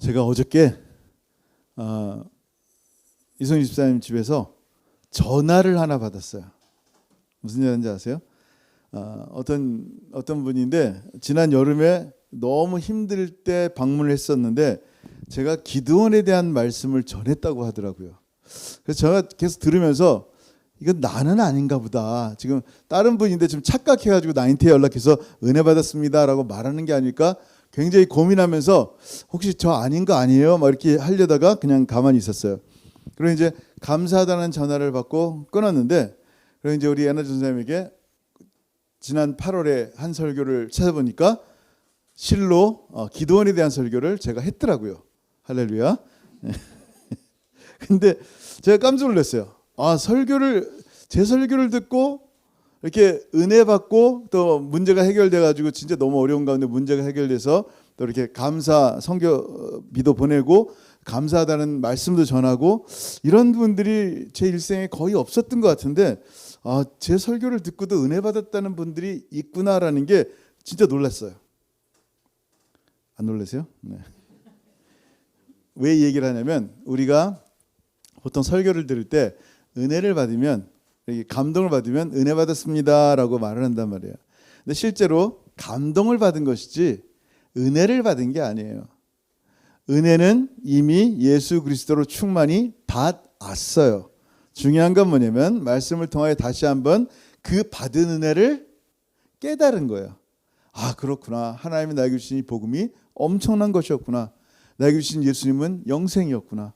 제가 어저께 이성희 집사님 집에서 전화를 하나 받았어요. 무슨 전화인지 아세요? 어떤 분인데 지난 여름에 너무 힘들 때 방문을 했었는데 제가 기드온에 대한 말씀을 전했다고 하더라고요. 그래서 제가 계속 들으면서 이건 나는 아닌가 보다. 지금 다른 분인데 좀 착각해가지고 나한테 연락해서 은혜 받았습니다라고 말하는 게 아닐까 굉장히 고민하면서 혹시 저 아닌 거 아니에요? 막 이렇게 하려다가 그냥 가만히 있었어요. 그리고 이제 감사하다는 전화를 받고 끊었는데, 그리고 이제 우리 애나 전사님에게 지난 8월에 한 설교를 찾아보니까 실로 기도원에 대한 설교를 제가 했더라고요. 할렐루야. 근데 제가 깜짝 놀랐어요. 제 설교를 듣고 이렇게 은혜 받고 또 문제가 해결돼 가지고 진짜 너무 어려운 가운데 문제가 해결돼서 또 이렇게 감사 성교비도 보내고 감사하다는 말씀도 전하고 이런 분들이 제 일생에 거의 없었던 것 같은데 제 설교를 듣고도 은혜 받았다는 분들이 있구나라는 게 진짜 놀랐어요. 안 놀라세요? 네. 왜 이 얘기를 하냐면 우리가 보통 설교를 들을 때 은혜를 받으면 감동을 받으면 은혜 받았습니다라고 말을 한단 말이에요. 근데 실제로 감동을 받은 것이지 은혜를 받은 게 아니에요. 은혜는 이미 예수 그리스도로 충만히 받았어요. 중요한 건 뭐냐면 말씀을 통하여 다시 한번 그 받은 은혜를 깨달은 거예요. 그렇구나. 하나님이 나에게 주신 이 복음이 엄청난 것이었구나. 나에게 주신 예수님은 영생이었구나.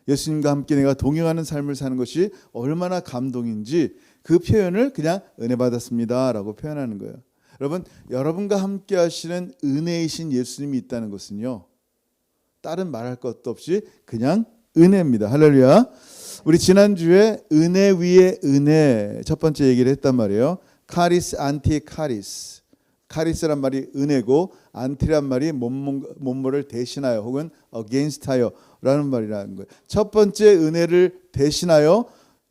예수님과 함께 내가 동행하는 삶을 사는 것이 얼마나 감동인지 그 표현을 그냥 은혜 받았습니다라고 표현하는 거예요. 여러분, 여러분과 함께 하시는 은혜이신 예수님이 있다는 것은요, 다른 말할 것도 없이 그냥 은혜입니다. 할렐루야. 우리 지난주에 은혜 위에 은혜 첫 번째 얘기를 했단 말이에요. 카리스 안티 카리스. 카리스란 말이 은혜고 안티란 말이 뭐뭐를 대신하여 혹은 against하여 라는 말이라는 거예요. 첫 번째 은혜를 대신하여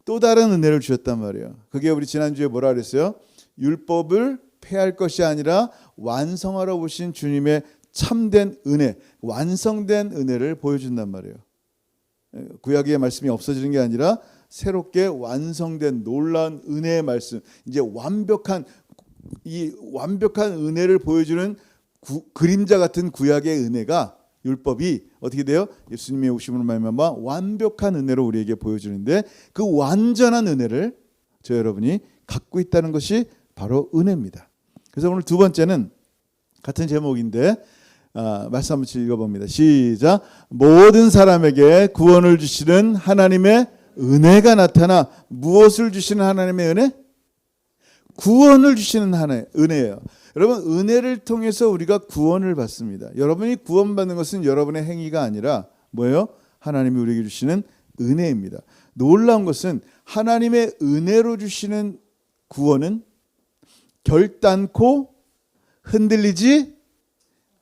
또 다른 은혜를 주셨단 말이에요. 그게 우리 지난주에 뭐라 그랬어요? 율법을 폐할 것이 아니라 완성하러 오신 주님의 참된 은혜, 완성된 은혜를 보여준단 말이에요. 구약의 말씀이 없어지는 게 아니라 새롭게 완성된 놀라운 은혜의 말씀, 이제 완벽한 은혜를 보여주는 그림자 같은 구약의 은혜가, 율법이 어떻게 돼요? 예수님의 오심으로 말미암아 완벽한 은혜로 우리에게 보여주는데 그 완전한 은혜를 저 여러분이 갖고 있다는 것이 바로 은혜입니다. 그래서 오늘 두 번째는 같은 제목인데 말씀 한번 읽어봅니다. 시작. 모든 사람에게 구원을 주시는 하나님의 은혜가 나타나. 무엇을 주시는 하나님의 은혜? 구원을 주시는 은혜예요. 여러분, 은혜를 통해서 우리가 구원을 받습니다. 여러분이 구원받는 것은 여러분의 행위가 아니라 뭐예요? 하나님이 우리에게 주시는 은혜입니다. 놀라운 것은 하나님의 은혜로 주시는 구원은 결단코 흔들리지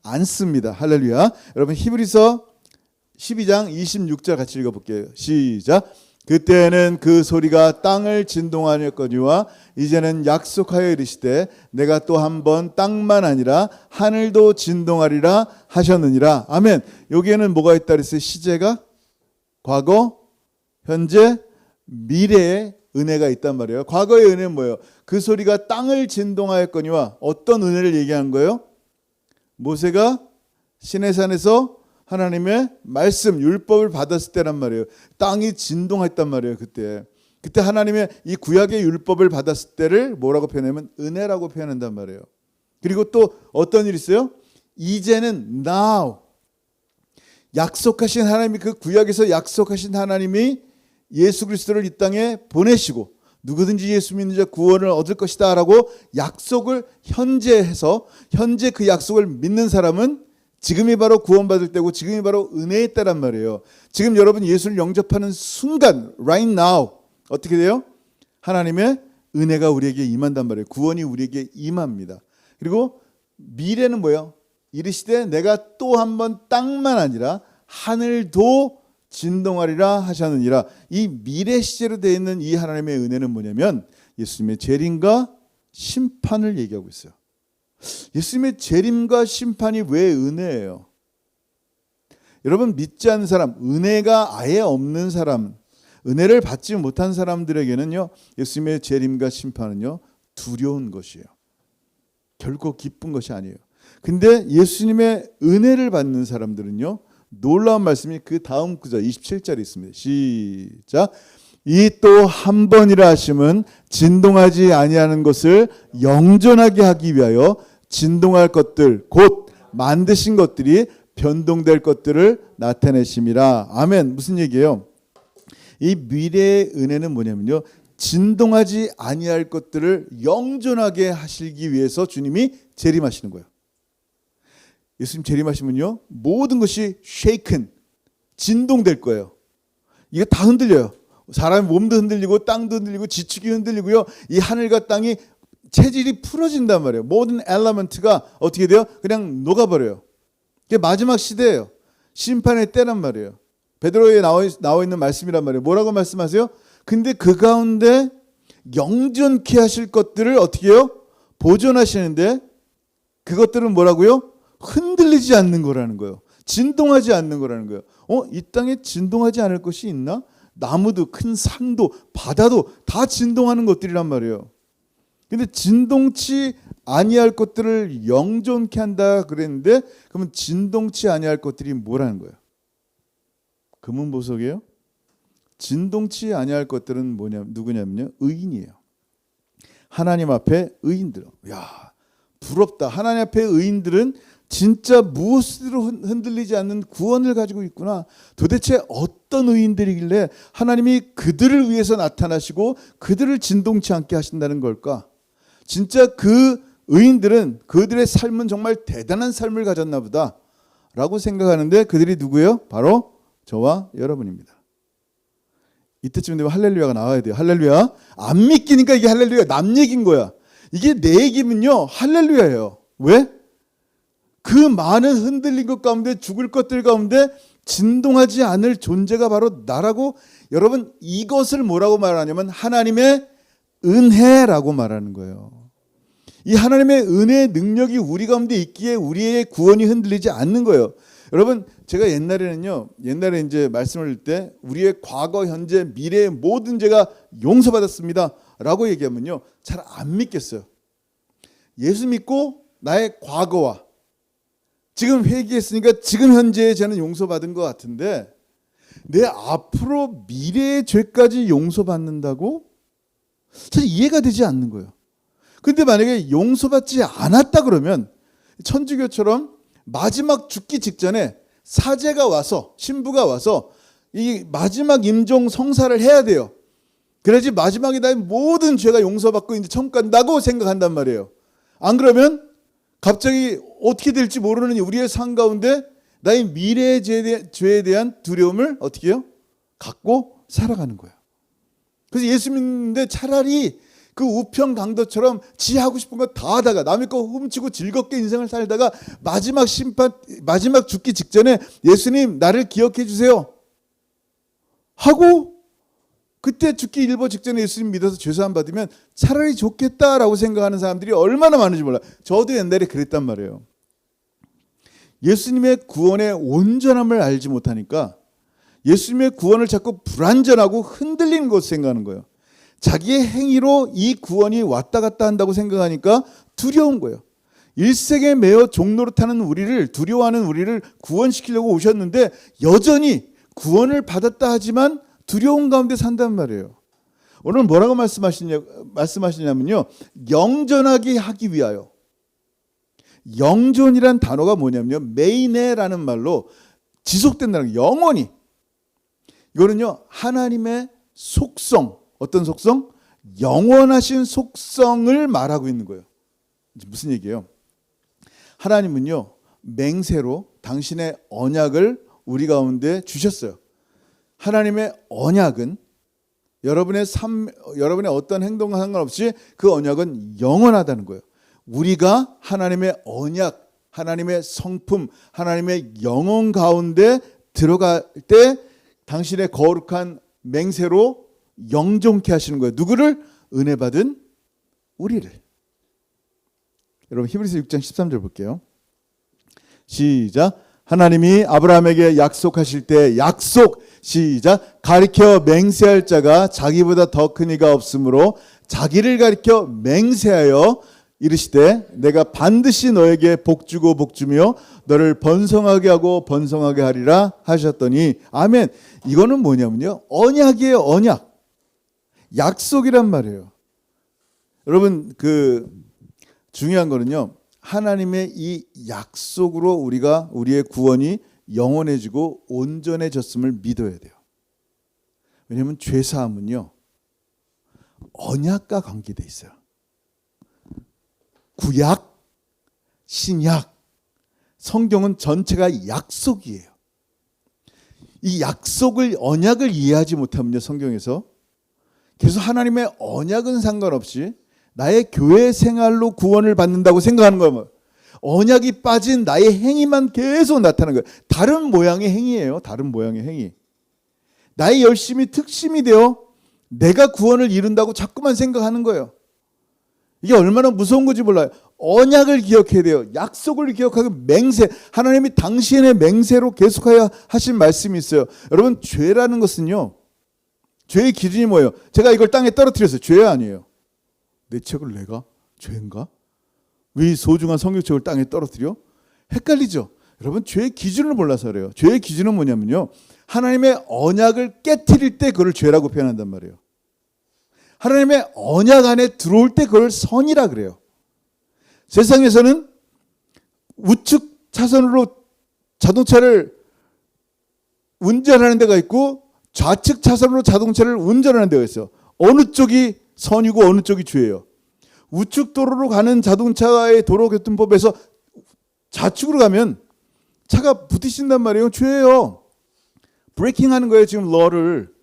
않습니다. 할렐루야. 여러분, 히브리서 12장 26절 같이 읽어볼게요. 시작. 그때는 그 소리가 땅을 진동하였거니와 이제는 약속하여 이르시되 내가 또 한 번 땅만 아니라 하늘도 진동하리라 하셨느니라. 아멘. 여기에는 뭐가 있다 그랬어요? 시제가 과거, 현재, 미래의 은혜가 있단 말이에요. 과거의 은혜는 뭐예요? 그 소리가 땅을 진동하였거니와 어떤 은혜를 얘기한 거예요? 모세가 시내산에서 하나님의 말씀, 율법을 받았을 때란 말이에요. 땅이 진동했단 말이에요. 그때 하나님의 이 구약의 율법을 받았을 때를 뭐라고 표현하면 은혜라고 표현한단 말이에요. 그리고 또 어떤 일이 있어요? 이제는 now, 약속하신 하나님이, 그 구약에서 약속하신 하나님이 예수 그리스도를 이 땅에 보내시고 누구든지 예수 믿는 자 구원을 얻을 것이다 라고 약속을 현재 해서, 현재 그 약속을 믿는 사람은 지금이 바로 구원받을 때고 지금이 바로 은혜의 때란 말이에요. 지금 여러분 예수를 영접하는 순간, right now 어떻게 돼요? 하나님의 은혜가 우리에게 임한단 말이에요. 구원이 우리에게 임합니다. 그리고 미래는 뭐예요? 이르시되 내가 또 한 번 땅만 아니라 하늘도 진동하리라 하셨느니라. 이 미래 시제로 되어 있는 이 하나님의 은혜는 뭐냐면 예수님의 재림과 심판을 얘기하고 있어요. 예수님의 재림과 심판이 왜 은혜예요? 여러분 믿지 않는 사람, 은혜가 아예 없는 사람, 은혜를 받지 못한 사람들에게는요, 예수님의 재림과 심판은요, 두려운 것이에요. 결코 기쁜 것이 아니에요. 근데 예수님의 은혜를 받는 사람들은요, 놀라운 말씀이 그 다음 구절 27절에 있습니다. 시작. 이 또 한 번이라 하심은 진동하지 아니하는 것을 영존하게 하기 위하여 진동할 것들 곧 만드신 것들이 변동될 것들을 나타내심이라. 아멘. 무슨 얘기예요? 이 미래의 은혜는 뭐냐면요, 진동하지 아니할 것들을 영존하게 하시기 위해서 주님이 재림하시는 거예요. 예수님 재림하시면요, 모든 것이 shaken, 진동될 거예요. 이게 다 흔들려요. 사람의 몸도 흔들리고 땅도 흔들리고 지축이 흔들리고요, 이 하늘과 땅이 체질이 풀어진단 말이에요. 모든 엘리먼트가 어떻게 돼요? 그냥 녹아버려요. 이게 마지막 시대예요. 심판의 때란 말이에요. 베드로에 나와 있는 말씀이란 말이에요. 뭐라고 말씀하세요? 근데 그 가운데 영존케 하실 것들을 어떻게 해요? 보존하시는데 그것들은 뭐라고요? 흔들리지 않는 거라는 거예요. 진동하지 않는 거라는 거예요. 이 땅에 진동하지 않을 것이 있나? 나무도 큰 산도 바다도 다 진동하는 것들이란 말이에요. 근데 진동치 아니할 것들을 영존케 한다 그랬는데, 그러면 진동치 아니할 것들이 뭐라는 거예요? 금은 보석이에요? 진동치 아니할 것들은 누구냐면요, 의인이에요. 하나님 앞에 의인들. 야, 부럽다. 하나님 앞에 의인들은 진짜 무엇으로 흔들리지 않는 구원을 가지고 있구나. 도대체 어떤 의인들이길래 하나님이 그들을 위해서 나타나시고 그들을 진동치 않게 하신다는 걸까? 진짜 그 의인들은 그들의 삶은 정말 대단한 삶을 가졌나 보다 라고 생각하는데, 그들이 누구예요? 바로 저와 여러분입니다. 이때쯤 되면 할렐루야가 나와야 돼요. 할렐루야. 안 믿기니까 이게 할렐루야. 남 얘기인 거야. 이게 내 얘기면요, 할렐루야예요. 왜? 그 많은 흔들린 것 가운데, 죽을 것들 가운데 진동하지 않을 존재가 바로 나라고. 여러분, 이것을 뭐라고 말하냐면 하나님의 은혜라고 말하는 거예요. 이 하나님의 은혜의 능력이 우리 가운데 있기에 우리의 구원이 흔들리지 않는 거예요. 여러분, 제가 옛날에 이제 말씀을 할 때 우리의 과거, 현재, 미래의 모든 죄가 용서받았습니다 라고 얘기하면요, 잘 안 믿겠어요. 예수 믿고 나의 과거와 지금 회개했으니까 지금 현재의 죄는 용서받은 것 같은데, 내 앞으로 미래의 죄까지 용서받는다고? 사실 이해가 되지 않는 거예요. 근데 만약에 용서받지 않았다 그러면 천주교처럼 마지막 죽기 직전에 사제가 와서, 신부가 와서 이 마지막 임종 성사를 해야 돼요. 그래야지 마지막에 나의 모든 죄가 용서받고 이제 천국 간다고 생각한단 말이에요. 안 그러면 갑자기 어떻게 될지 모르는 우리의 삶 가운데 나의 미래의 죄에 대한 두려움을 어떻게 해요? 갖고 살아가는 거예요. 그래서 예수 믿는데 차라리 그 우편 강도처럼 지 하고 싶은 거 다 하다가 남의 거 훔치고 즐겁게 인생을 살다가 마지막 심판, 마지막 죽기 직전에 예수님 나를 기억해 주세요 하고 그때 죽기 일보 직전에 예수님 믿어서 죄사함 받으면 차라리 좋겠다라고 생각하는 사람들이 얼마나 많은지 몰라요. 저도 옛날에 그랬단 말이에요. 예수님의 구원의 온전함을 알지 못하니까 예수님의 구원을 자꾸 불완전하고 흔들리는 것을 생각하는 거예요. 자기의 행위로 이 구원이 왔다 갔다 한다고 생각하니까 두려운 거예요. 일생에 매어 종노릇하는 우리를, 두려워하는 우리를 구원시키려고 오셨는데 여전히 구원을 받았다 하지만 두려운 가운데 산단 말이에요. 오늘 뭐라고 말씀하시냐면요, 영존하게 하기 위하여. 영존이란 단어가 뭐냐면요, 메이네라는 말로 지속된다는 거예요. 영원히. 이거는요, 하나님의 속성, 어떤 속성? 영원하신 속성을 말하고 있는 거예요. 무슨 얘기예요? 하나님은요, 맹세로 당신의 언약을 우리 가운데 주셨어요. 하나님의 언약은 여러분의 어떤 행동과 상관없이 그 언약은 영원하다는 거예요. 우리가 하나님의 언약, 하나님의 성품, 하나님의 영혼 가운데 들어갈 때 당신의 거룩한 맹세로 영존케 하시는 거예요. 누구를? 은혜 받은 우리를. 여러분 히브리서 6장 13절 볼게요. 시작. 하나님이 아브라함에게 약속하실 때 약속 시작 가리켜 맹세할 자가 자기보다 더 큰 이가 없으므로 자기를 가리켜 맹세하여 이르시되 내가 반드시 너에게 복주고 복주며 너를 번성하게 하고 번성하게 하리라 하셨더니 아멘. 이거는 뭐냐면요, 언약이에요. 언약. 약속이란 말이에요. 여러분, 중요한 거는요, 하나님의 이 약속으로 우리의 구원이 영원해지고 온전해졌음을 믿어야 돼요. 왜냐하면 죄사함은요, 언약과 관계돼 있어요. 구약, 신약, 성경은 전체가 약속이에요. 이 약속을, 언약을 이해하지 못하면요, 성경에서 그래서 하나님의 언약은 상관없이 나의 교회 생활로 구원을 받는다고 생각하는 거예요. 언약이 빠진 나의 행위만 계속 나타나는 거예요. 다른 모양의 행위예요. 다른 모양의 행위. 나의 열심이 특심이 되어 내가 구원을 이룬다고 자꾸만 생각하는 거예요. 이게 얼마나 무서운 건지 몰라요. 언약을 기억해야 돼요. 약속을 기억하고 맹세. 하나님이 당신의 맹세로 계속하여 하신 말씀이 있어요. 여러분, 죄라는 것은요, 죄의 기준이 뭐예요? 제가 이걸 땅에 떨어뜨렸어요. 죄 아니에요. 내 책을 내가 죄인가? 왜 이 소중한 성경책을 땅에 떨어뜨려? 헷갈리죠? 여러분, 죄의 기준을 몰라서 그래요. 죄의 기준은 뭐냐면요, 하나님의 언약을 깨트릴 때 그걸 죄라고 표현한단 말이에요. 하나님의 언약 안에 들어올 때 그걸 선이라 그래요. 세상에서는 우측 차선으로 자동차를 운전하는 데가 있고 좌측 차선으로 자동차를 운전하는 데가 있어요. 어느 쪽이 선이고 어느 쪽이 죄예요? 우측 도로로 가는 자동차의 도로교통법에서 좌측으로 가면 차가 부딪힌단 말이에요. 죄예요. 브레이킹하는 거예요. 지금 러를.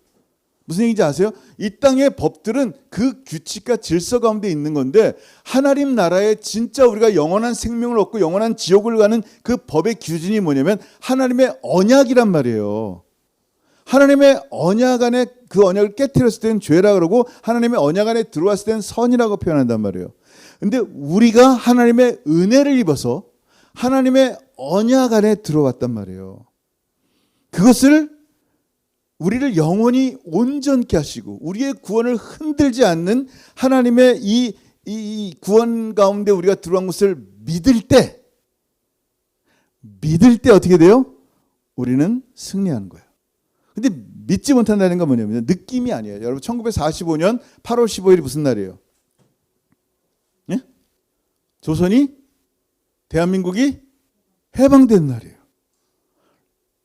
무슨 얘기인지 아세요? 이 땅의 법들은 그 규칙과 질서 가운데 있는 건데, 하나님 나라에 진짜 우리가 영원한 생명을 얻고 영원한 지옥을 가는 그 법의 기준이 뭐냐면 하나님의 언약이란 말이에요. 하나님의 언약 안에, 그 언약을 깨트렸을 때는 죄라 그러고 하나님의 언약 안에 들어왔을 때는 선이라고 표현한단 말이에요. 근데 우리가 하나님의 은혜를 입어서 하나님의 언약 안에 들어왔단 말이에요. 그것을 우리를 영원히 온전케 하시고 우리의 구원을 흔들지 않는 하나님의 이 구원 가운데 우리가 들어간 것을 믿을 때 어떻게 돼요? 우리는 승리하는 거예요. 근데 믿지 못한다는 건 뭐냐면 느낌이 아니에요. 여러분, 1945년 8월 15일이 무슨 날이에요? 예? 조선이, 대한민국이 해방된 날이에요.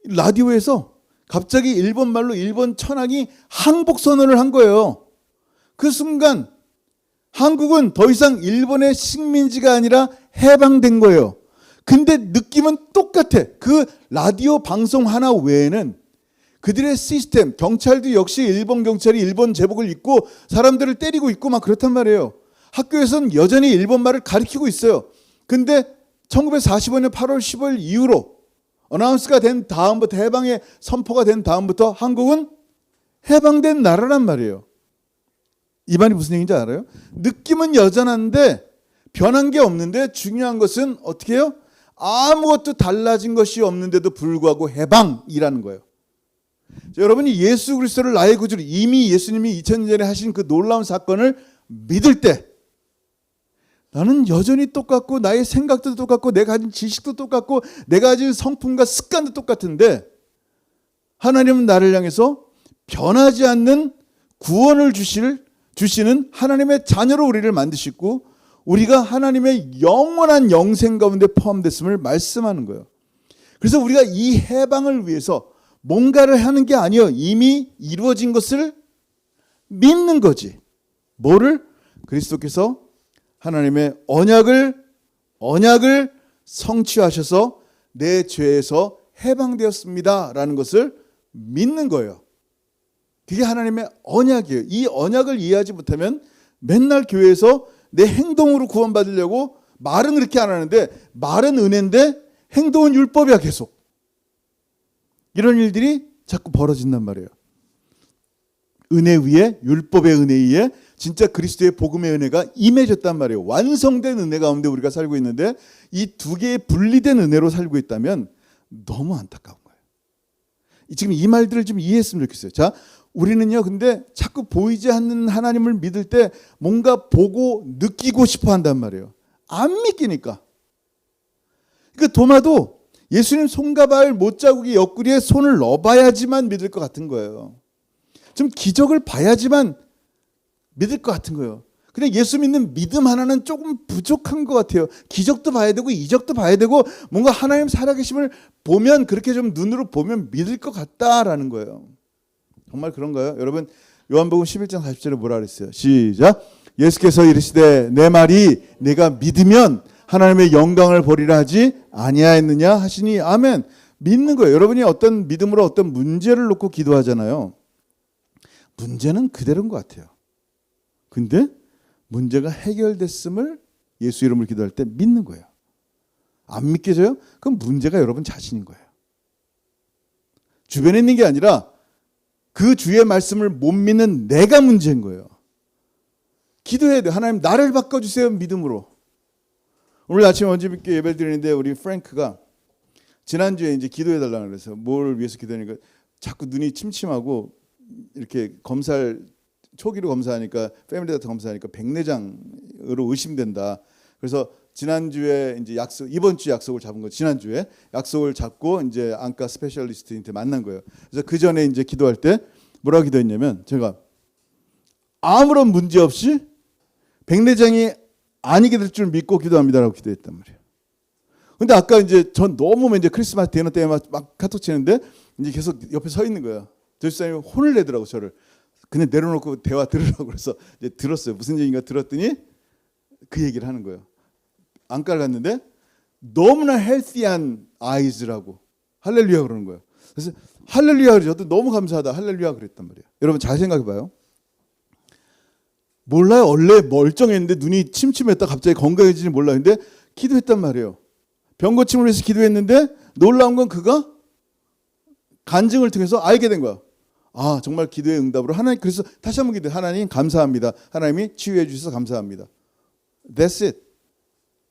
라디오에서 갑자기 일본 말로 일본 천황이 항복 선언을 한 거예요. 그 순간 한국은 더 이상 일본의 식민지가 아니라 해방된 거예요. 근데 느낌은 똑같아. 그 라디오 방송 하나 외에는 그들의 시스템, 경찰도 역시 일본 경찰이 일본 제복을 입고 사람들을 때리고 있고 막 그렇단 말이에요. 학교에서는 여전히 일본 말을 가르치고 있어요. 근데 1945년 8월 15일 이후로 어나운스가 된 다음부터, 해방의 선포가 된 다음부터 한국은 해방된 나라란 말이에요. 이 말이 무슨 얘기인지 알아요? 느낌은 여전한데 변한 게 없는데 중요한 것은 어떻게 해요? 아무것도 달라진 것이 없는데도 불구하고 해방이라는 거예요. 여러분이 예수 그리스도를 나의 구주로, 이미 예수님이 2000년 전에 하신 그 놀라운 사건을 믿을 때 나는 여전히 똑같고 나의 생각도 똑같고 내가 가진 지식도 똑같고 내가 가진 성품과 습관도 똑같은데 하나님은 나를 향해서 변하지 않는 구원을 주시는 하나님의 자녀로 우리를 만드시고 우리가 하나님의 영원한 영생 가운데 포함됐음을 말씀하는 거예요. 그래서 우리가 이 해방을 위해서 뭔가를 하는 게 아니에요. 이미 이루어진 것을 믿는 거지. 뭐를? 그리스도께서 하나님의 언약을 성취하셔서 내 죄에서 해방되었습니다 라는 것을 믿는 거예요. 그게 하나님의 언약이에요. 이 언약을 이해하지 못하면 맨날 교회에서 내 행동으로 구원받으려고 말은 그렇게 안 하는데, 말은 은혜인데 행동은 율법이야 계속. 이런 일들이 자꾸 벌어진단 말이에요. 은혜 위에, 율법의 은혜에 의해 진짜 그리스도의 복음의 은혜가 임해졌단 말이에요. 완성된 은혜 가운데 우리가 살고 있는데 이 두 개의 분리된 은혜로 살고 있다면 너무 안타까운 거예요. 지금 이 말들을 좀 이해했으면 좋겠어요. 자, 우리는요, 근데 자꾸 보이지 않는 하나님을 믿을 때 뭔가 보고 느끼고 싶어 한단 말이에요. 안 믿기니까. 그러니까 도마도 예수님 손과 발 못자국이 옆구리에 손을 넣어봐야지만 믿을 것 같은 거예요. 좀 기적을 봐야지만 믿을 것 같은 거예요. 근데 예수 믿는 믿음 하나는 조금 부족한 것 같아요. 기적도 봐야 되고 이적도 봐야 되고 뭔가 하나님 살아계심을 보면 그렇게 좀 눈으로 보면 믿을 것 같다라는 거예요. 정말 그런가요? 여러분 요한복음 11장 40절에 뭐라 그랬어요? 시작. 예수께서 이르시되 내 말이 내가 믿으면 하나님의 영광을 보리라 하지 아니하였느냐 하시니 아멘. 믿는 거예요. 여러분이 어떤 믿음으로 어떤 문제를 놓고 기도하잖아요. 문제는 그대로인 것 같아요. 근데 문제가 해결됐음을 예수 이름으로 기도할 때 믿는 거예요. 안 믿겨져요? 그럼 문제가 여러분 자신인 거예요. 주변에 있는 게 아니라 그 주의 말씀을 못 믿는 내가 문제인 거예요. 기도해야 돼요. 하나님 나를 바꿔주세요. 믿음으로. 오늘 아침에 원주민께 예배를 드리는데 우리 프랭크가 지난주에 이제 기도해달라고 그래서 뭘 위해서 기도하니까 자꾸 눈이 침침하고 이렇게 검사를 초기로 검사하니까 패밀리닥터 검사하니까 백내장으로 의심된다. 그래서 지난주에 이제 이번 주 약속을 잡은 거 지난주에 약속을 잡고 이제 안과 스페셜리스트한테 만난 거예요. 그래서 그 전에 이제 기도할 때 뭐라고 기도했냐면 제가 아무런 문제 없이 백내장이 아니게 될 줄 믿고 기도합니다라고 기도했단 말이에요. 근데 아까 이제 전 너무 이제 크리스마스 디너 때 막 카톡 치는데 이제 계속 옆에 서 있는 거예요. 조수사님이 혼을 내더라고 저를. 그냥 내려놓고 대화 들으라고 그래서 이제 들었어요. 무슨 얘기인가 들었더니 그 얘기를 하는 거예요. 안과를 갔는데 너무나 헬시한 아이즈라고 할렐루야 그러는 거예요. 그래서 할렐루야 그러죠. 저도 너무 감사하다 할렐루야 그랬단 말이에요. 여러분 잘 생각해봐요. 몰라요. 원래 멀쩡했는데 눈이 침침했다 갑자기 건강해지지 몰라요. 근데 기도했단 말이에요. 병 고침을 위해서 기도했는데 놀라운 건 그가 간증을 통해서 알게 된 거야. 아 정말 기도의 응답으로 하나님 그래서 다시 한번 기도해. 하나님 감사합니다. 하나님이 치유해 주셔서 감사합니다. That's it.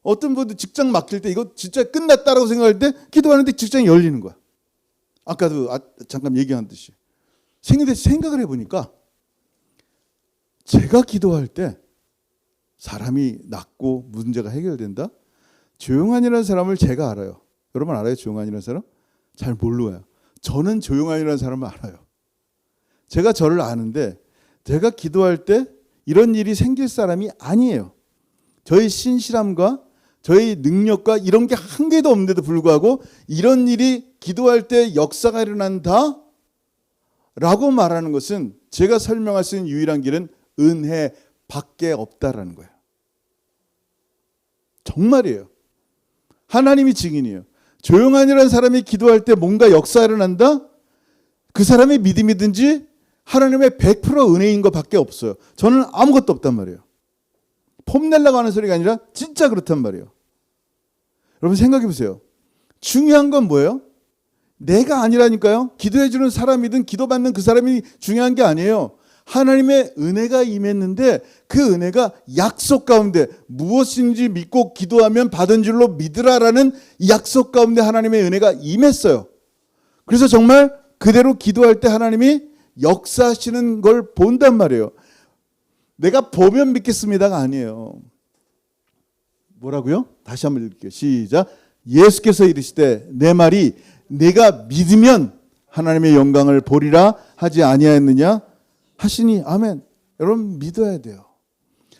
어떤 분들 직장 막힐 때 이거 진짜 끝났다라고 생각할 때 기도하는데 직장이 열리는 거야. 아까도 잠깐 얘기한 듯이 생각을 해보니까 제가 기도할 때 사람이 낫고 문제가 해결된다. 조용한이라는 사람을 제가 알아요. 여러분 알아요? 조용한이라는 사람? 잘 모르요. 저는 조용한이라는 사람을 알아요. 제가 저를 아는데 제가 기도할 때 이런 일이 생길 사람이 아니에요. 저희 신실함과 저희 능력과 이런 게 한 개도 없는데도 불구하고 이런 일이 기도할 때 역사가 일어난다 라고 말하는 것은 제가 설명할 수 있는 유일한 길은 은혜밖에 없다라는 거예요. 정말이에요. 하나님이 증인이에요. 조용한이라는 사람이 기도할 때 뭔가 역사가 일어난다? 그 사람의 믿음이든지 하나님의 100% 은혜인 것밖에 없어요. 저는 아무것도 없단 말이에요. 폼내려고 하는 소리가 아니라 진짜 그렇단 말이에요. 여러분 생각해 보세요. 중요한 건 뭐예요? 내가 아니라니까요. 기도해 주는 사람이든 기도받는 그 사람이 중요한 게 아니에요. 하나님의 은혜가 임했는데 그 은혜가 약속 가운데 무엇인지 믿고 기도하면 받은 줄로 믿으라라는 약속 가운데 하나님의 은혜가 임했어요. 그래서 정말 그대로 기도할 때 하나님이 역사하시는 걸 본단 말이에요. 내가 보면 믿겠습니다가 아니에요. 뭐라고요? 다시 한번 읽을게요. 시작. 예수께서 이르시되 내 말이 내가 믿으면 하나님의 영광을 보리라 하지 아니하였느냐 하시니 아멘. 여러분 믿어야 돼요.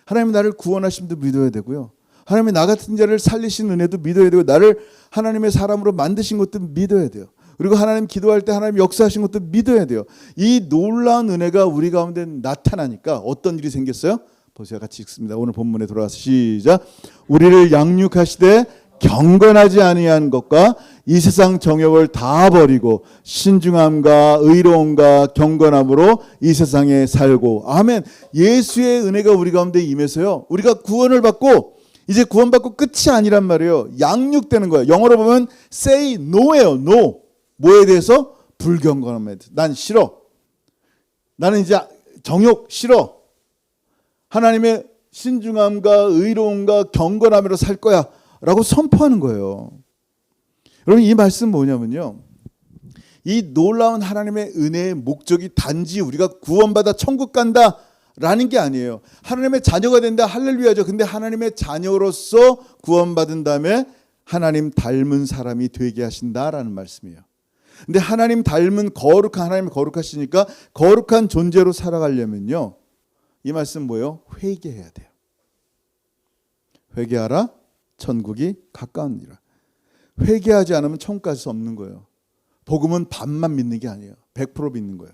하나님 나를 구원하심도 믿어야 되고요. 하나님이 나 같은 자를 살리신 은혜도 믿어야 되고 나를 하나님의 사람으로 만드신 것도 믿어야 돼요. 그리고 하나님 기도할 때 하나님 역사하신 것도 믿어야 돼요. 이 놀라운 은혜가 우리 가운데 나타나니까 어떤 일이 생겼어요? 보세요. 같이 읽습니다. 오늘 본문에 돌아와서 시작. 우리를 양육하시되 경건하지 아니한 것과 이 세상 정욕을 다 버리고 신중함과 의로움과 경건함으로 이 세상에 살고 아멘. 예수의 은혜가 우리 가운데 임해서요. 우리가 구원을 받고 이제 구원받고 끝이 아니란 말이에요. 양육되는 거예요. 영어로 보면 say no예요. no. 뭐에 대해서? 불경건함에 대해서. 난 싫어. 나는 이제 정욕 싫어. 하나님의 신중함과 의로움과 경건함으로 살 거야 라고 선포하는 거예요. 여러분 이 말씀 뭐냐면요, 이 놀라운 하나님의 은혜의 목적이 단지 우리가 구원받아 천국 간다 라는 게 아니에요. 하나님의 자녀가 된다, 할렐루야죠. 근데 하나님의 자녀로서 구원받은 다음에 하나님 닮은 사람이 되게 하신다라는 말씀이에요. 근데 하나님 닮은 거룩한, 하나님 거룩하시니까 거룩한 존재로 살아가려면요, 이 말씀 뭐예요? 회개해야 돼요. 회개하라, 천국이 가까우니라. 회개하지 않으면 천국 갈 수 없는 거예요. 복음은 반만 믿는 게 아니에요. 100% 믿는 거예요.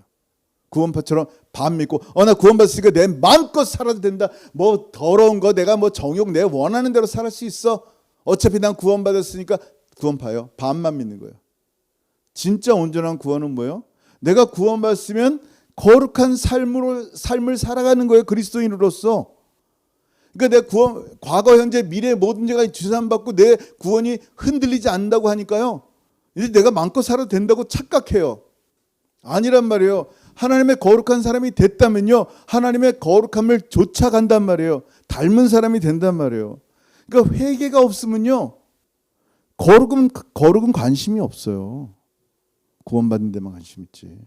구원파처럼 반 믿고 나 구원받았으니까 내 마음껏 살아도 된다. 뭐 더러운 거 내가 뭐 정욕 내 원하는 대로 살 수 있어. 어차피 난 구원받았으니까. 구원파요. 반만 믿는 거예요. 진짜 온전한 구원은 뭐예요? 내가 구원받았으면 거룩한 삶을 살아가는 거예요. 그리스도인으로서. 그러니까 내 구원, 과거, 현재, 미래 모든 죄가 주산받고 내 구원이 흔들리지 않는다고 하니까요, 이제 내가 마음껏 살아도 된다고 착각해요. 아니란 말이에요. 하나님의 거룩한 사람이 됐다면요, 하나님의 거룩함을 쫓아간단 말이에요. 닮은 사람이 된단 말이에요. 그러니까 회개가 없으면요, 거룩은 관심이 없어요. 구원받는 데만 관심 있지.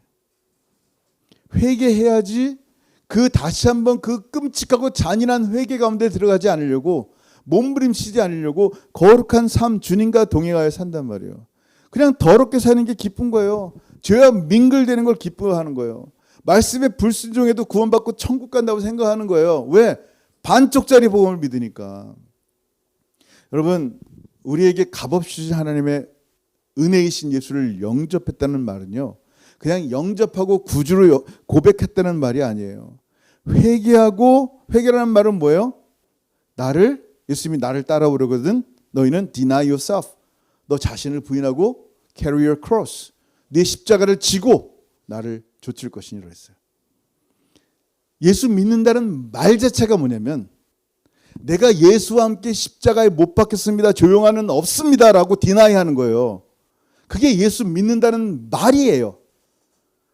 회개해야지 다시 한번 그 끔찍하고 잔인한 회개 가운데 들어가지 않으려고, 몸부림치지 않으려고 거룩한 삶, 주님과 동행하여 산단 말이에요. 그냥 더럽게 사는 게 기쁜 거예요. 죄와 민글대는 걸 기뻐하는 거예요. 말씀에 불순종해도 구원받고 천국 간다고 생각하는 거예요. 왜? 반쪽짜리 복음을 믿으니까. 여러분, 우리에게 값없이 주신 하나님의 은혜이신 예수를 영접했다는 말은요, 그냥 영접하고 구주로 고백했다는 말이 아니에요. 회개라는 말은 뭐예요? 예수님이 나를 따라오려거든 너희는 deny yourself, 너 자신을 부인하고 carry your cross, 네 십자가를 지고 나를 좇을 것이니라 했어요. 예수 믿는다는 말 자체가 뭐냐면, 내가 예수와 함께 십자가에 못 박혔습니다, 조용하는 없습니다 라고 디나이하는 거예요. 그게 예수 믿는다는 말이에요.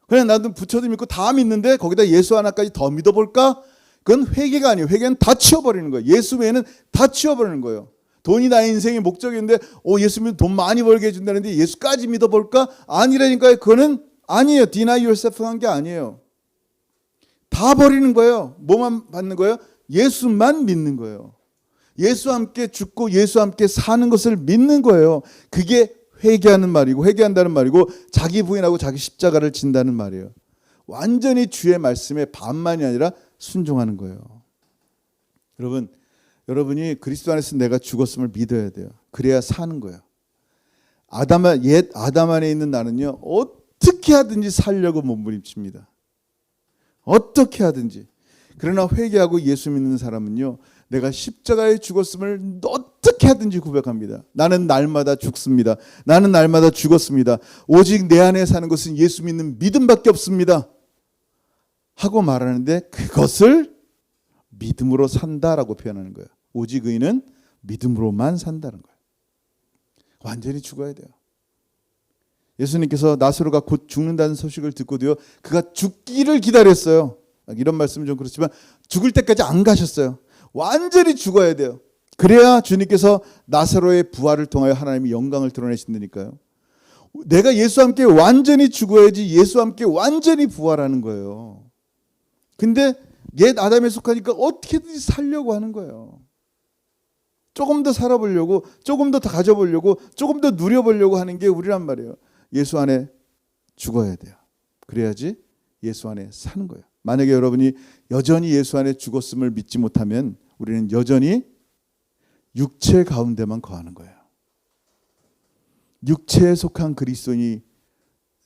그냥 나도 부처도 믿고 다 믿는데 거기다 예수 하나까지 더 믿어볼까? 그건 회개가 아니에요. 회개는 다 치워버리는 거예요. 예수 외에는 다 치워버리는 거예요. 돈이 나의 인생의 목적인데 예수 믿으면 돈 많이 벌게 해준다는데 예수까지 믿어볼까? 아니라니까요. 그거는 아니에요. Deny yourself 한 게 아니에요. 다 버리는 거예요. 뭐만 받는 거예요? 예수만 믿는 거예요. 예수와 함께 죽고 예수와 함께 사는 것을 믿는 거예요. 그게 회개하는 말이고, 회개한다는 말이고, 자기 부인하고 자기 십자가를 진다는 말이에요. 완전히 주의 말씀에 반만이 아니라 순종하는 거예요. 여러분이 그리스도 안에서 내가 죽었음을 믿어야 돼요. 그래야 사는 거예요. 옛 아담 안에 있는 나는요, 어떻게 하든지 살려고 몸부림칩니다. 어떻게 하든지. 그러나 회개하고 예수 믿는 사람은요, 내가 십자가에 죽었음을 어떻게 하든지 고백합니다. 나는 날마다 죽습니다. 나는 날마다 죽었습니다. 오직 내 안에 사는 것은 예수 믿는 믿음밖에 없습니다 하고 말하는데, 그것을 믿음으로 산다라고 표현하는 거예요. 오직 의인은 믿음으로만 산다는 거예요. 완전히 죽어야 돼요. 예수님께서 나사로가 곧 죽는다는 소식을 듣고도요, 그가 죽기를 기다렸어요. 이런 말씀은 좀 그렇지만 죽을 때까지 안 가셨어요. 완전히 죽어야 돼요. 그래야 주님께서 나사로의 부활을 통하여 하나님이 영광을 드러내신다니까요. 내가 예수와 함께 완전히 죽어야지 예수와 함께 완전히 부활하는 거예요. 근데 옛 아담에 속하니까 어떻게든지 살려고 하는 거예요. 조금 더 살아보려고, 조금 더 가져보려고, 조금 더 누려보려고 하는 게 우리란 말이에요. 예수 안에 죽어야 돼요. 그래야지 예수 안에 사는 거예요. 만약에 여러분이 여전히 예수 안에 죽었음을 믿지 못하면 우리는 여전히 육체 가운데만 거하는 거예요. 육체에 속한 그리스도인이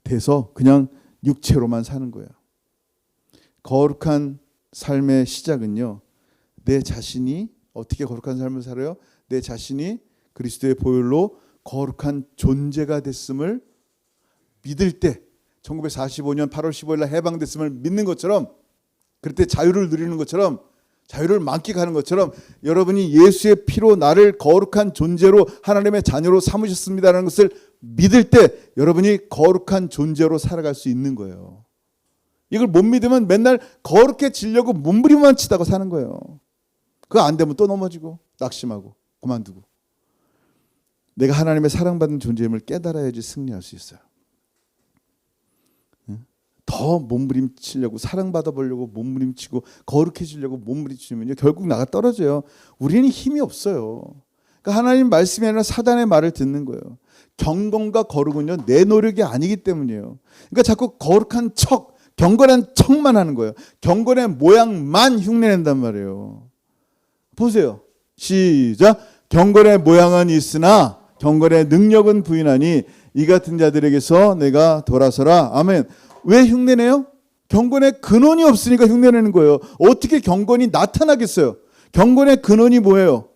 돼서 그냥 육체로만 사는 거예요. 거룩한 삶의 시작은요, 내 자신이 어떻게 거룩한 삶을 살아요? 내 자신이 그리스도의 보혈로 거룩한 존재가 됐음을 믿을 때, 1945년 8월 15일 날 해방됐음을 믿는 것처럼, 그럴 때 자유를 누리는 것처럼, 자유를 만끽하는 것처럼, 여러분이 예수의 피로 나를 거룩한 존재로 하나님의 자녀로 삼으셨습니다라는 것을 믿을 때 여러분이 거룩한 존재로 살아갈 수 있는 거예요. 이걸 못 믿으면 맨날 거룩해지려고 몸부림만 치다가 사는 거예요. 그거 안 되면 또 넘어지고 낙심하고 그만두고. 내가 하나님의 사랑받는 존재임을 깨달아야지 승리할 수 있어요. 더 몸부림치려고 사랑받아 보려고 몸부림치고 거룩해지려고 몸부림치면요 결국 나가 떨어져요. 우리는 힘이 없어요. 그러니까 하나님 말씀이 아니라 사단의 말을 듣는 거예요. 경건과 거룩은요 내 노력이 아니기 때문이에요. 그러니까 자꾸 거룩한 척, 경건한 척만 하는 거예요. 경건의 모양만 흉내낸단 말이에요. 보세요. 시작. 경건의 모양은 있으나 경건의 능력은 부인하니 이 같은 자들에게서 내가 돌아서라. 아멘. 왜 흉내내요? 경건의 근원이 없으니까 흉내내는 거예요. 어떻게 경건이 나타나겠어요? 경건의 근원이 뭐예요?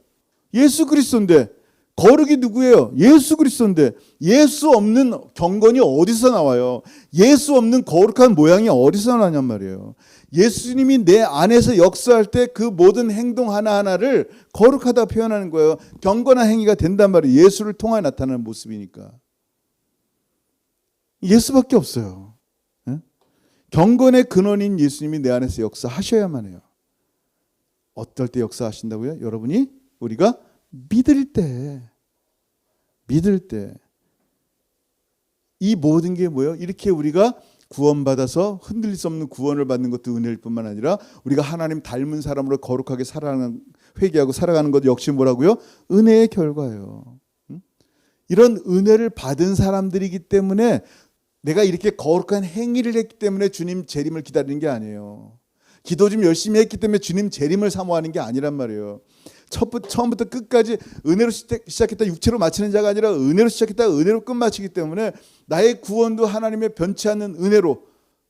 예수 그리스도인데. 거룩이 누구예요? 예수 그리스도인데. 예수 없는 경건이 어디서 나와요? 예수 없는 거룩한 모양이 어디서 나냔 말이에요. 예수님이 내 안에서 역사할 때 그 모든 행동 하나하나를 거룩하다 표현하는 거예요. 경건한 행위가 된단 말이에요. 예수를 통해 나타나는 모습이니까. 예수밖에 없어요. 경건의 근원인 예수님이 내 안에서 역사하셔야만 해요. 어떨 때 역사하신다고요? 여러분이 우리가 믿을 때 이 모든 게 뭐예요? 이렇게 우리가 구원받아서 흔들릴 수 없는 구원을 받는 것도 은혜일 뿐만 아니라 우리가 하나님 닮은 사람으로 거룩하게 살아가는 회개하고 살아가는 것 역시 뭐라고요? 은혜의 결과예요. 이런 은혜를 받은 사람들이기 때문에 내가 이렇게 거룩한 행위를 했기 때문에 주님 재림을 기다리는 게 아니에요. 기도 좀 열심히 했기 때문에 주님 재림을 사모하는 게 아니란 말이에요. 처음부터 끝까지 은혜로 시작했다 육체로 마치는 자가 아니라 은혜로 시작했다 은혜로 끝마치기 때문에 나의 구원도 하나님의 변치 않는 은혜로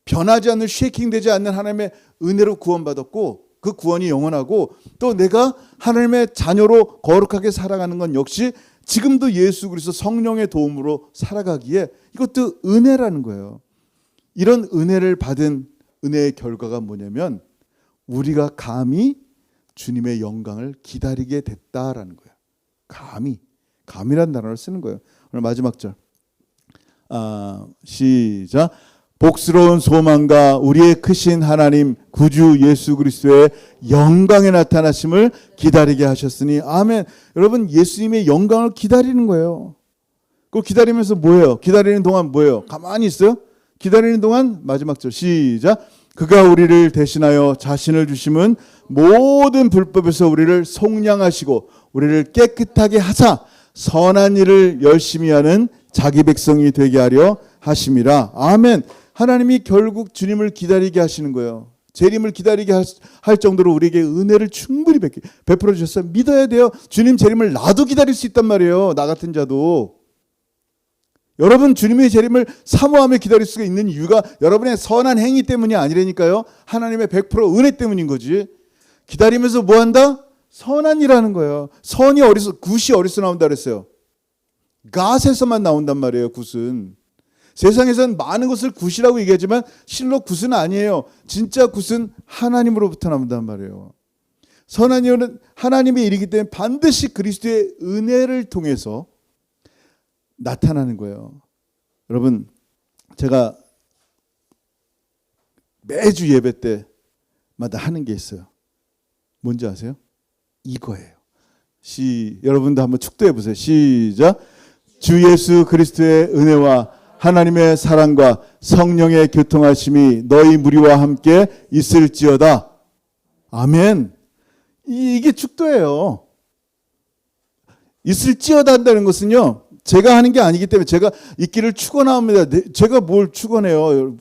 변하지 않는 쉐이킹되지 않는 하나님의 은혜로 구원받았고 그 구원이 영원하고 또 내가 하나님의 자녀로 거룩하게 살아가는 건 역시 지금도 예수 그리스도 성령의 도움으로 살아가기에 이것도 은혜라는 거예요. 이런 은혜를 받은 은혜의 결과가 뭐냐면 우리가 감히 주님의 영광을 기다리게 됐다라는 거예요. 감이라는 단어를 쓰는 거예요. 오늘 마지막 절. 시작. 복스러운 소망과 우리의 크신 하나님 구주 예수 그리스도의 영광에 나타나심을 기다리게 하셨으니 아멘. 여러분 예수님의 영광을 기다리는 거예요. 그 기다리면서 뭐예요? 기다리는 동안 뭐예요? 가만히 있어요? 기다리는 동안 마지막 절 시작. 그가 우리를 대신하여 자신을 주심은 모든 불법에서 우리를 속량하시고 우리를 깨끗하게 하사 선한 일을 열심히 하는 자기 백성이 되게 하려 하심이라. 아멘. 하나님이 결국 주님을 기다리게 하시는 거예요. 재림을 기다리게 할 정도로 우리에게 은혜를 충분히 베풀어 주셨어요. 믿어야 돼요. 주님 재림을 나도 기다릴 수 있단 말이에요. 나 같은 자도. 여러분 주님의 재림을 사모하며 기다릴 수가 있는 이유가 여러분의 선한 행위 때문이 아니라니까요. 하나님의 100% 은혜 때문인 거지. 기다리면서 뭐 한다? 선한 일 하는 거예요. 선이 굿이 어디서 나온다 그랬어요? 갓에서만 나온단 말이에요. 굿은. 세상에서는 많은 것을 굿이라고 얘기하지만 실로 굿은 아니에요. 진짜 굿은 하나님으로부터 나온단 말이에요. 선한 일은 하나님의 일이기 때문에 반드시 그리스도의 은혜를 통해서 나타나는 거예요. 여러분 제가 매주 예배 때마다 하는 게 있어요. 뭔지 아세요? 이거예요. 여러분도 한번 축도해 보세요. 시작. 주 예수 그리스도의 은혜와 하나님의 사랑과 성령의 교통하심이 너희 무리와 함께 있을지어다. 아멘. 이게 축도예요. 있을지어다 한다는 것은요. 제가 하는 게 아니기 때문에 제가 있기를 축원합니다. 제가 뭘 축원해요.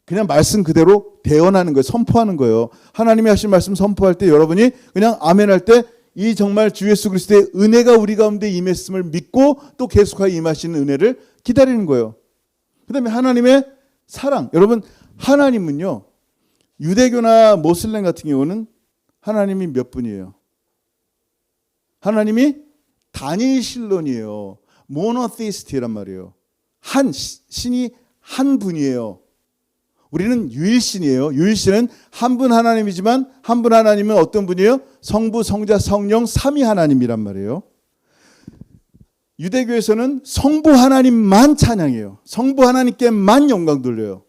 그냥 말씀 그대로 대언하는 거예요. 선포하는 거예요. 하나님이 하신 말씀 선포할 때 여러분이 그냥 아멘 할 때 이 정말 주 예수 그리스도의 은혜가 우리 가운데 임했음을 믿고 또 계속하여 임하시는 은혜를 기다리는 거예요. 그 다음에 하나님의 사랑. 여러분 하나님은요. 유대교나 모슬렘 같은 경우는 하나님이 몇 분이에요? 하나님이 단일신론이에요. 모노테이스트란 말이에요. 신이 한 분이에요. 우리는 유일신이에요. 유일신은 한 분 하나님이지만 한 분 하나님은 어떤 분이에요? 성부, 성자, 성령 삼위 하나님이란 말이에요. 유대교에서는 성부 하나님만 찬양해요. 성부 하나님께만 영광 돌려요.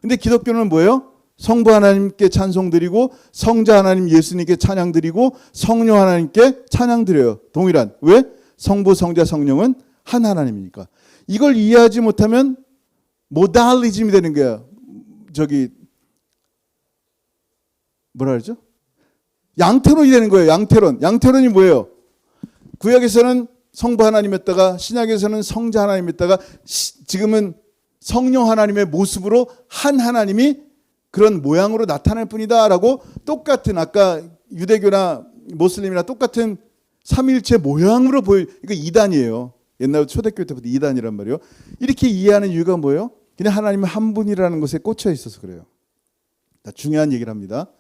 근데 기독교는 뭐예요? 성부 하나님께 찬송드리고 성자 하나님 예수님께 찬양드리고 성령 하나님께 찬양드려요. 동일한. 왜? 성부, 성자, 성령은 한 하나님이니까. 이걸 이해하지 못하면 모달리즘이 되는 거예요. 뭐라 그러죠? 양태론이 되는 거예요. 양태론. 양태론이 뭐예요? 구약에서는 성부 하나님이었다가 신약에서는 성자 하나님이었다가 지금은 성령 하나님의 모습으로 한 하나님이 그런 모양으로 나타날 뿐이다라고 똑같은 아까 유대교나 모슬림이나 똑같은 삼위일체 모양으로 이거 이단이에요. 옛날 초대교회 때부터 이단이란 말이에요. 이렇게 이해하는 이유가 뭐예요? 그냥 하나님은 한 분이라는 것에 꽂혀 있어서 그래요. 중요한 얘기를 합니다.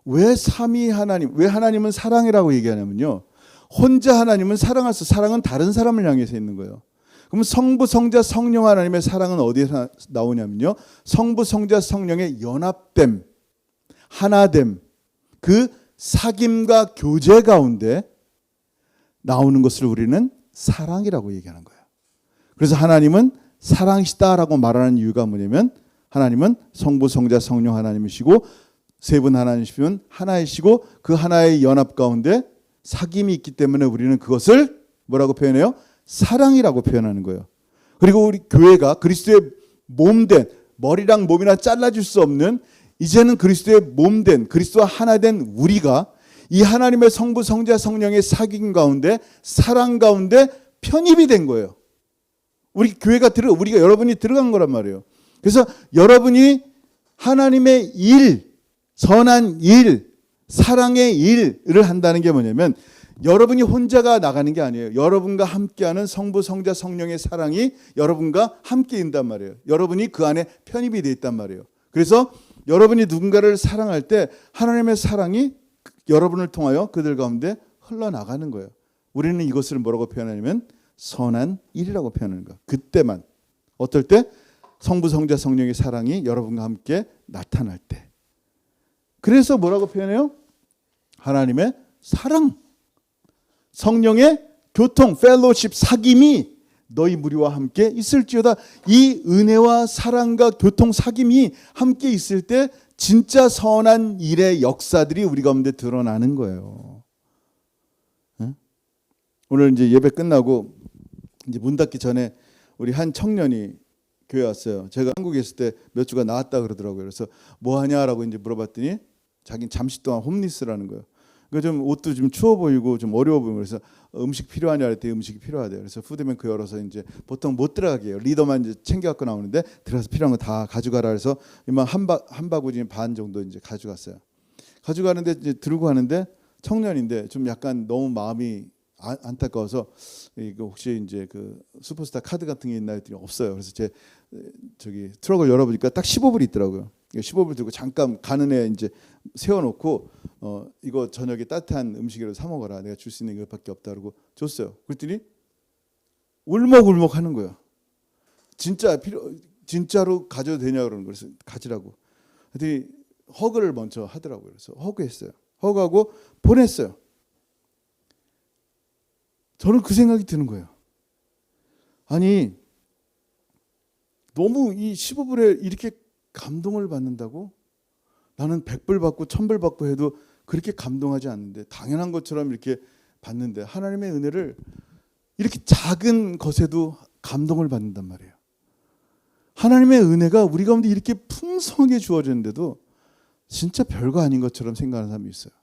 왜 삼위 하나님, 왜 하나님은 사랑이라고 얘기하냐면요. 혼자 하나님은 사랑은 다른 사람을 향해서 있는 거예요. 그럼 성부, 성자, 성령 하나님의 사랑은 어디서 나오냐면요. 성부, 성자, 성령의 연합됨, 하나됨, 그 사귐과 교제 가운데 나오는 것을 우리는 사랑이라고 얘기하는 거예요. 그래서 하나님은 사랑이시다라고 말하는 이유가 뭐냐면 하나님은 성부, 성자, 성령 하나님이시고 세 분 하나님이시면 하나이시고 그 하나의 연합 가운데 사귐이 있기 때문에 우리는 그것을 뭐라고 표현해요? 사랑이라고 표현하는 거예요. 그리고 우리 교회가 그리스도의 몸된 머리랑 몸이나 잘라줄 수 없는 이제는 그리스도의 몸된 그리스도와 하나 된 우리가 이 하나님의 성부, 성자, 성령의 사귐 가운데 사랑 가운데 편입이 된 거예요. 우리 교회가 우리가 여러분이 들어간 거란 말이에요. 그래서 여러분이 하나님의 일, 선한 일, 사랑의 일을 한다는 게 뭐냐면 여러분이 혼자가 나가는 게 아니에요. 여러분과 함께하는 성부, 성자, 성령의 사랑이 여러분과 함께 있단 말이에요. 여러분이 그 안에 편입이 돼 있단 말이에요. 그래서 여러분이 누군가를 사랑할 때 하나님의 사랑이 여러분을 통하여 그들 가운데 흘러나가는 거예요. 우리는 이것을 뭐라고 표현하냐면 선한 일이라고 표현하는 거예요. 그때만. 어떨 때? 성부, 성자, 성령의 사랑이 여러분과 함께 나타날 때. 그래서 뭐라고 표현해요? 하나님의 사랑, 성령의 교통, 펠로십, 사귐이 너희 무리와 함께 있을지어다. 이 은혜와 사랑과 교통, 사귐이 함께 있을 때 진짜 선한 일의 역사들이 우리 가운데 드러나는 거예요. 오늘 이제 예배 끝나고 이제 문 닫기 전에 우리 한 청년이 교회 왔어요. 제가 한국에 있을 때 몇 주가 나왔다 그러더라고요. 그래서 뭐 하냐라고 이제 물어봤더니 자기는 잠시 동안 홈리스라는 거예요. 그러니까 좀 옷도 좀 추워 보이고 좀 어려워 보이고 그래서 음식 필요하냐 그랬더니 음식이 필요하대요. 그래서 푸드뱅크 열어서 이제 보통 못 들어가게 해요. 리더만 이제 챙겨 갖고 나오는데 들어가서 필요한 거 다 가져가라 해서 이만 한 바구니 반 정도 이제 가져갔어요. 가져가는데 이제 들고 가는데 청년인데 좀 약간 너무 마음이 안타까워서 이거 혹시 이제 그 슈퍼스타 카드 같은 게 있나 했더니 없어요. 그래서 저기 트럭을 열어보니까 딱 15불이 있더라고요. 15불 들고 잠깐 가는 애 이제 세워놓고 이거 저녁에 따뜻한 음식이라도 사 먹어라. 내가 줄 수 있는 것밖에 없다 그러고 줬어요. 그랬더니 울먹울먹 하는 거예요. 진짜로 가져도 되냐 그러는 거예요. 그래서 가지라고. 그랬더니 허그를 먼저 하더라고요. 그래서 허그했어요. 허그하고 보냈어요. 저는 그 생각이 드는 거예요. 아니 너무 이 15불에 이렇게 감동을 받는다고? 나는 100불 받고 1000불 받고 해도 그렇게 감동하지 않는데 당연한 것처럼 이렇게 받는데 하나님의 은혜를 이렇게 작은 것에도 감동을 받는단 말이에요. 하나님의 은혜가 우리 가운데 이렇게 풍성하게 주어졌는데도 진짜 별거 아닌 것처럼 생각하는 사람이 있어요.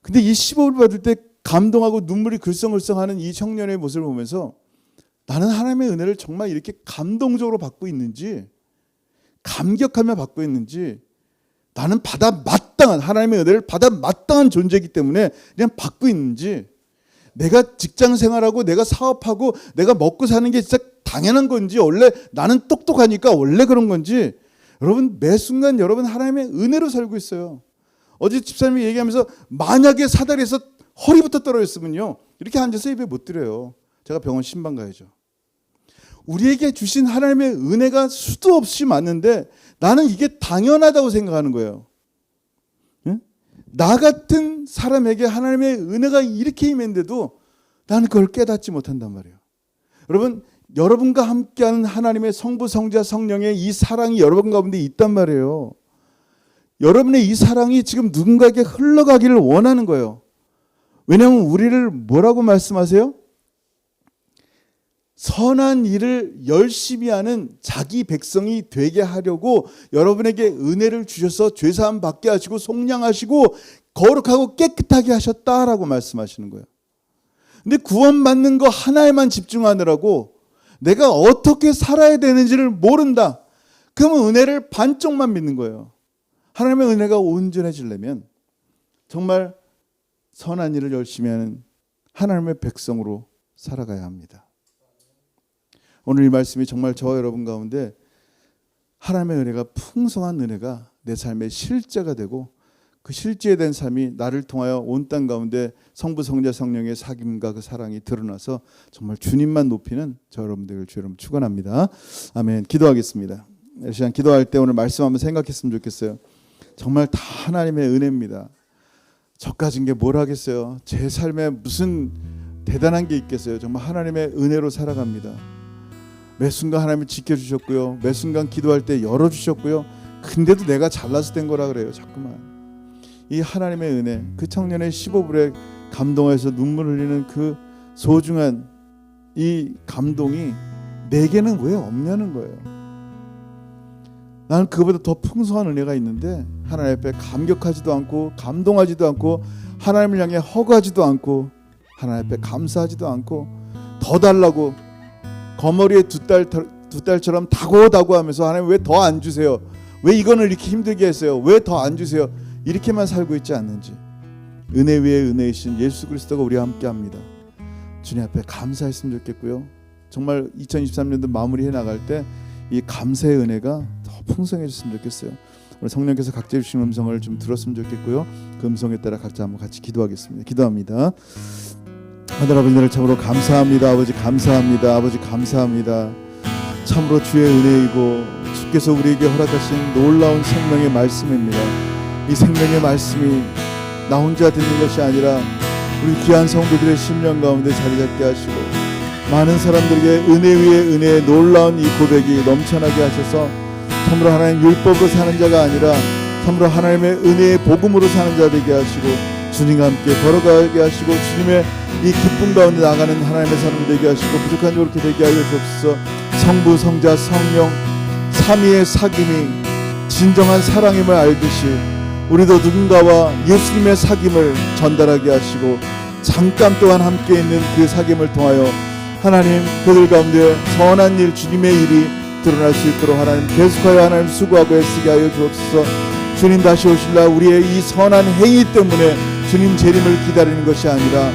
근데 이 15불 받을 때 감동하고 눈물이 글썽글썽하는 이 청년의 모습을 보면서 나는 하나님의 은혜를 정말 이렇게 감동적으로 받고 있는지 감격하며 받고 있는지 나는 하나님의 은혜를 받아 마땅한 존재이기 때문에 그냥 받고 있는지 내가 직장 생활하고 내가 사업하고 내가 먹고 사는 게 진짜 당연한 건지 원래 나는 똑똑하니까 원래 그런 건지 여러분 매 순간 여러분 하나님의 은혜로 살고 있어요. 어제 집사님이 얘기하면서 만약에 사다리에서 허리부터 떨어졌으면요 이렇게 앉아서 예배 못 드려요. 제가 병원 신방 가야죠. 우리에게 주신 하나님의 은혜가 수도 없이 많은데 나는 이게 당연하다고 생각하는 거예요. 응? 나 같은 사람에게 하나님의 은혜가 이렇게 임했는데도 나는 그걸 깨닫지 못한단 말이에요. 여러분, 여러분과 함께하는 하나님의 성부, 성자, 성령의 이 사랑이 여러분 가운데 있단 말이에요. 여러분의 이 사랑이 지금 누군가에게 흘러가기를 원하는 거예요. 왜냐하면 우리를 뭐라고 말씀하세요? 선한 일을 열심히 하는 자기 백성이 되게 하려고 여러분에게 은혜를 주셔서 죄사함 받게 하시고 속량하시고 거룩하고 깨끗하게 하셨다라고 말씀하시는 거예요. 근데 구원받는 거 하나에만 집중하느라고 내가 어떻게 살아야 되는지를 모른다. 그러면 은혜를 반쪽만 믿는 거예요. 하나님의 은혜가 온전해지려면 정말 선한 일을 열심히 하는 하나님의 백성으로 살아가야 합니다. 오늘 이 말씀이 정말 저와 여러분 가운데 하나님의 은혜가, 풍성한 은혜가 내 삶의 실제가 되고 그 실제에 된 삶이 나를 통하여 온 땅 가운데 성부, 성자, 성령의 사귐과 그 사랑이 드러나서 정말 주님만 높이는 저 여러분들 주 여러분 축원합니다. 아멘. 기도하겠습니다. 이 시간 기도할 때 오늘 말씀 한번 생각했으면 좋겠어요. 정말 다 하나님의 은혜입니다. 저까진 게 뭘 하겠어요. 제 삶에 무슨 대단한 게 있겠어요. 정말 하나님의 은혜로 살아갑니다. 매 순간 하나님이 지켜주셨고요. 매 순간 기도할 때 열어주셨고요. 근데도 내가 잘나서 된 거라 그래요. 자꾸만 이 하나님의 은혜, 그 청년의 15불에 감동해서 눈물 흘리는 그 소중한 이 감동이 내게는 왜 없냐는 거예요. 나는 그보다 더 풍성한 은혜가 있는데 하나님 앞에 감격하지도 않고 감동하지도 않고 하나님을 향해 허구하지도 않고 하나님 앞에 감사하지도 않고 더 달라고 거머리에 두 딸처럼 다고다고 하면서 하나님 왜 더 안 주세요? 왜 이거는 이렇게 힘들게 했어요? 왜 더 안 주세요? 이렇게만 살고 있지 않는지, 은혜 위에 은혜이신 예수 그리스도가 우리와 함께합니다. 주님 앞에 감사했으면 좋겠고요. 정말 2023년도 마무리해 나갈 때 이 감사의 은혜가 더 풍성해졌으면 좋겠어요. 우리 성령께서 각자 주신 음성을 좀 들었으면 좋겠고요. 그 음성에 따라 각자 한번 같이 기도하겠습니다. 기도합니다. 하늘 아버지를 참으로 감사합니다. 아버지 감사합니다. 아버지 감사합니다. 참으로 주의 은혜이고 주께서 우리에게 허락하신 놀라운 생명의 말씀입니다. 이 생명의 말씀이 나 혼자 듣는 것이 아니라 우리 귀한 성도들의 심령 가운데 자리 잡게 하시고 많은 사람들에게 은혜 위에 은혜의 놀라운 이 고백이 넘쳐나게 하셔서 참으로 하나님 율법으로 사는 자가 아니라 참으로 하나님의 은혜의 복음으로 사는 자 되게 하시고 주님과 함께 걸어가게 하시고 주님의 이 기쁨 가운데 나가는 하나님의 사람 되게 하시고 부족한 이렇게 되게 하여 주옵소서. 성부, 성자, 성령 삼위의 사귐이 진정한 사랑임을 알듯이 우리도 누군가와 예수님의 사귐을 전달하게 하시고 잠깐 동안 함께 있는 그 사귐을 통하여 하나님 그들 가운데 선한 일, 주님의 일이 드러날 수 있도록 하나님 계속하여 하나님 수고하고 애쓰게 하여 주옵소서. 주님 다시 오실 날 우리의 이 선한 행위 때문에 주님 재림을 기다리는 것이 아니라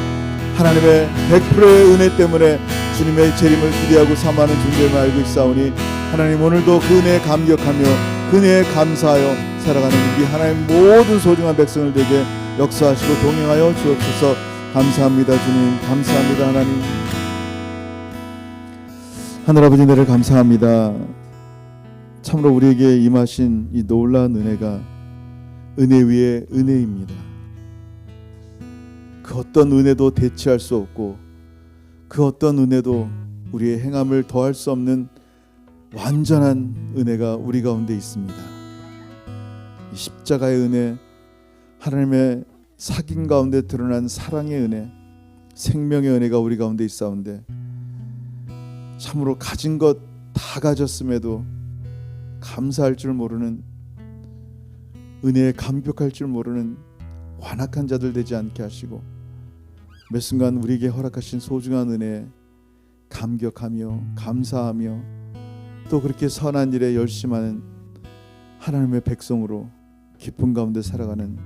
하나님의 100%의 은혜 때문에 주님의 재림을 기대하고 사모하는 존재임을 알고 있사오니 하나님 오늘도 그 은혜에 감격하며 그 은혜에 감사하여 살아가는 우리 하나님 모든 소중한 백성을 되게 역사하시고 동행하여 주옵소서. 감사합니다 주님. 감사합니다 하나님. 하늘아버지 은혜를 감사합니다. 참으로 우리에게 임하신 이 놀라운 은혜가 은혜 위에 은혜입니다. 그 어떤 은혜도 대체할 수 없고 그 어떤 은혜도 우리의 행함을 더할 수 없는 완전한 은혜가 우리 가운데 있습니다. 이 십자가의 은혜, 하나님의 사귐 가운데 드러난 사랑의 은혜, 생명의 은혜가 우리 가운데 있사온데 참으로 가진 것 다 가졌음에도 감사할 줄 모르는, 은혜에 감격할 줄 모르는 완악한 자들 되지 않게 하시고 매 순간 우리에게 허락하신 소중한 은혜에 감격하며 감사하며 또 그렇게 선한 일에 열심하는 하나님의 백성으로 기쁨 가운데 살아가는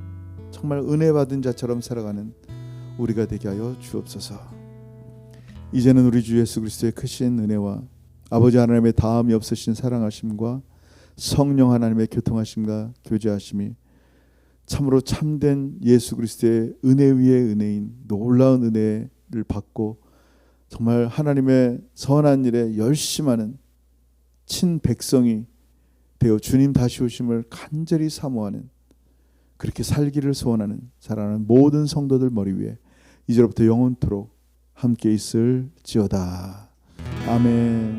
정말 은혜 받은 자처럼 살아가는 우리가 되게 하여 주옵소서. 이제는 우리 주 예수 그리스도의 크신 은혜와 아버지 하나님의 다함이 없으신 사랑하심과 성령 하나님의 교통하심과 교제하심이 참으로 참된 예수 그리스도의 은혜 위에 은혜인 놀라운 은혜를 받고 정말 하나님의 선한 일에 열심하는 친 백성이 되어 주님 다시 오심을 간절히 사모하는, 그렇게 살기를 소원하는 사랑하는 모든 성도들 머리 위에 이제로부터 영원토록 함께 있을지어다. 아멘.